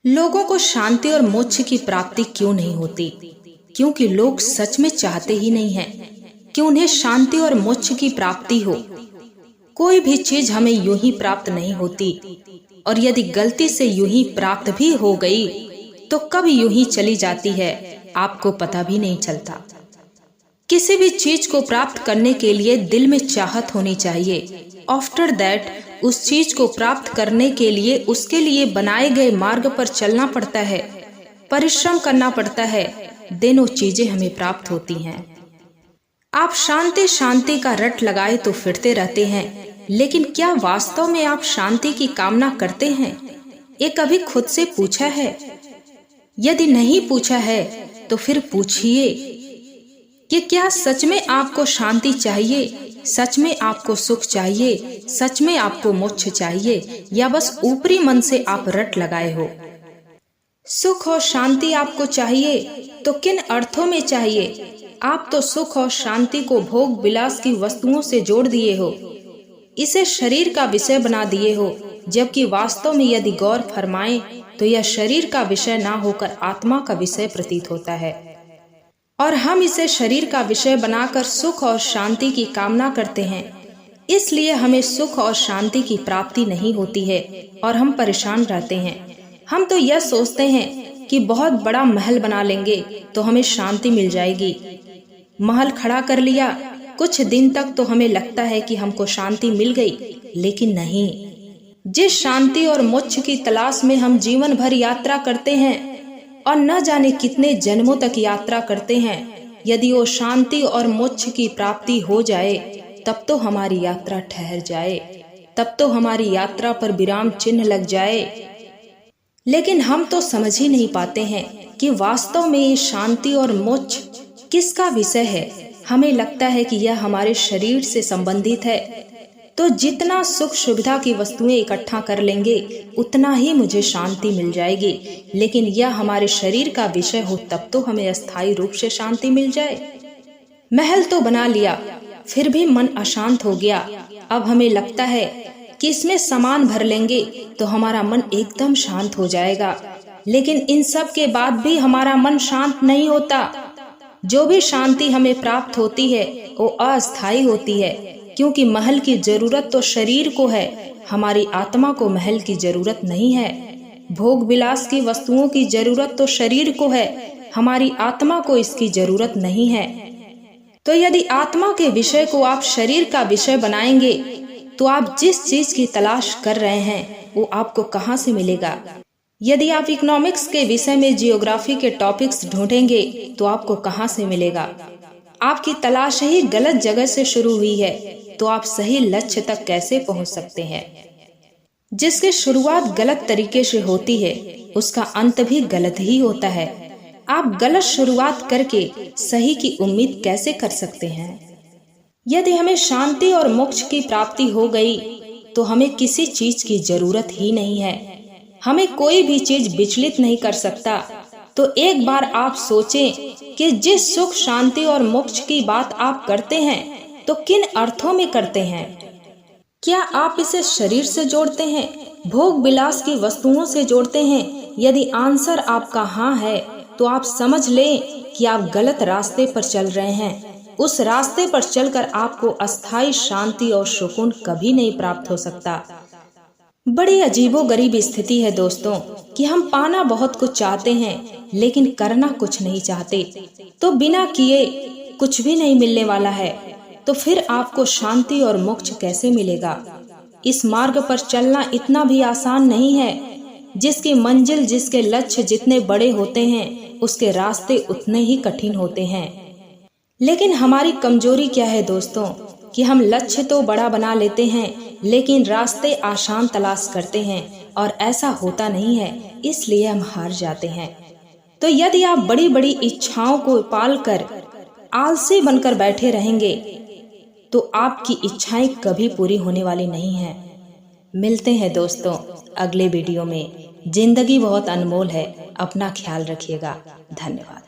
लोगों को शांति और मोक्ष की प्राप्ति क्यों नहीं होती? क्योंकि लोग सच में चाहते ही नहीं हैं कि उन्हें शांति और मोक्ष की प्राप्ति हो। कोई भी चीज हमें यूं ही प्राप्त नहीं होती, और यदि गलती से यूं ही प्राप्त भी हो गई तो कब यूं ही चली जाती है, आपको पता भी नहीं चलता। किसी भी चीज को प्राप्त करने के लिए दिल में चाहत होनी चाहिए। आफ्टर दैट उस चीज को प्राप्त करने के लिए उसके लिए बनाए गए मार्ग पर चलना पड़ता है, परिश्रम करना पड़ता है, देन वो चीजें हमें प्राप्त होती हैं। आप शांति शांति का रट लगाए तो फिरते रहते हैं, लेकिन क्या वास्तव में आप शांति की कामना करते हैं? ये कभी खुद से पूछा है? यदि नहीं पूछा है तो फिर पूछिए कि क्या सच में आपको शांति चाहिए, सच में आपको सुख चाहिए, सच में आपको मोक्ष चाहिए, या बस ऊपरी मन से आप रट लगाए हो? सुख और शांति आपको चाहिए तो किन अर्थों में चाहिए? आप तो सुख और शांति को भोग विलास की वस्तुओं से जोड़ दिए हो, इसे शरीर का विषय बना दिए हो, जबकि वास्तव में यदि गौर फरमाएं तो यह शरीर का विषय ना होकर आत्मा का विषय प्रतीत होता है, और हम इसे शरीर का विषय बनाकर सुख और शांति की कामना करते हैं। इसलिए हमें सुख और शांति की प्राप्ति नहीं होती है और हम परेशान रहते हैं। हम तो यह सोचते हैं कि बहुत बड़ा महल बना लेंगे तो हमें शांति मिल जाएगी। महल खड़ा कर लिया, कुछ दिन तक तो हमें लगता है कि हमको शांति मिल गई, लेकिन नहीं। जिस शांति और मोक्ष की तलाश में हम जीवन भर यात्रा करते हैं और न जाने कितने जन्मों तक यात्रा करते हैं, यदि वो शांति और मोक्ष की प्राप्ति हो जाए तब तो हमारी यात्रा ठहर जाए, तब तो हमारी यात्रा पर विराम चिन्ह लग जाए। लेकिन हम तो समझ ही नहीं पाते हैं कि वास्तव में ये शांति और मोक्ष किसका विषय है। हमें लगता है कि यह हमारे शरीर से संबंधित है, तो जितना सुख सुविधा की वस्तुएं इकट्ठा कर लेंगे उतना ही मुझे शांति मिल जाएगी। लेकिन यह हमारे शरीर का विषय हो तब तो हमें अस्थायी रूप से शांति मिल जाए। महल तो बना लिया, फिर भी मन अशांत हो गया। अब हमें लगता है कि इसमें सामान भर लेंगे तो हमारा मन एकदम शांत हो जाएगा, लेकिन इन सब के बाद भी हमारा मन शांत नहीं होता। जो भी शांति हमें प्राप्त होती है वो अस्थायी होती है, क्योंकि महल की जरूरत तो शरीर को है, हमारी आत्मा को महल की जरूरत नहीं है। भोग विलास की वस्तुओं की जरूरत तो शरीर को है, हमारी आत्मा को इसकी जरूरत नहीं है। तो यदि आत्मा के विषय को आप शरीर का विषय बनाएंगे तो आप जिस चीज की तलाश कर रहे हैं वो आपको कहाँ से मिलेगा? यदि आप इकोनॉमिक्स के विषय में जियोग्राफी के टॉपिक्स ढूंढेंगे तो आपको कहाँ से मिलेगा? आपकी तलाश ही गलत जगह से शुरू हुई है, तो आप सही लक्ष्य तक कैसे पहुंच सकते हैं? जिसकी शुरुआत गलत तरीके से होती है उसका अंत भी गलत ही होता है। आप गलत शुरुआत करके सही की उम्मीद कैसे कर सकते हैं? यदि हमें शांति और मोक्ष की प्राप्ति हो गई तो हमें किसी चीज की जरूरत ही नहीं है, हमें कोई भी चीज विचलित नहीं कर सकता। तो एक बार आप सोचें कि जिस सुख शांति और मोक्ष की बात आप करते हैं तो किन अर्थों में करते हैं? क्या आप इसे शरीर से जोड़ते हैं, भोग विलास की वस्तुओं से जोड़ते हैं? यदि आंसर आपका हाँ है तो आप समझ लें कि आप गलत रास्ते पर चल रहे हैं। उस रास्ते पर चलकर आपको अस्थायी शांति और सुकून कभी नहीं प्राप्त हो सकता। बड़ी अजीबोगरीब स्थिति है दोस्तों कि हम पाना बहुत कुछ चाहते हैं लेकिन करना कुछ नहीं चाहते, तो बिना किए कुछ भी नहीं मिलने वाला है। तो फिर आपको शांति और मोक्ष कैसे मिलेगा? इस मार्ग पर चलना इतना भी आसान नहीं है। जिसकी मंजिल, जिसके लक्ष्य जितने बड़े होते हैं उसके रास्ते उतने ही कठिन होते हैं। लेकिन हमारी कमजोरी क्या है दोस्तों कि हम लक्ष्य तो बड़ा बना लेते हैं लेकिन रास्ते आसान तलाश करते हैं, और ऐसा होता नहीं है, इसलिए हम हार जाते हैं। तो यदि आप बड़ी बड़ी इच्छाओं को पालकर आलसी बनकर बैठे रहेंगे तो आपकी इच्छाएं कभी पूरी होने वाली नहीं हैं। मिलते हैं दोस्तों अगले वीडियो में। जिंदगी बहुत अनमोल है, अपना ख्याल रखिएगा। धन्यवाद।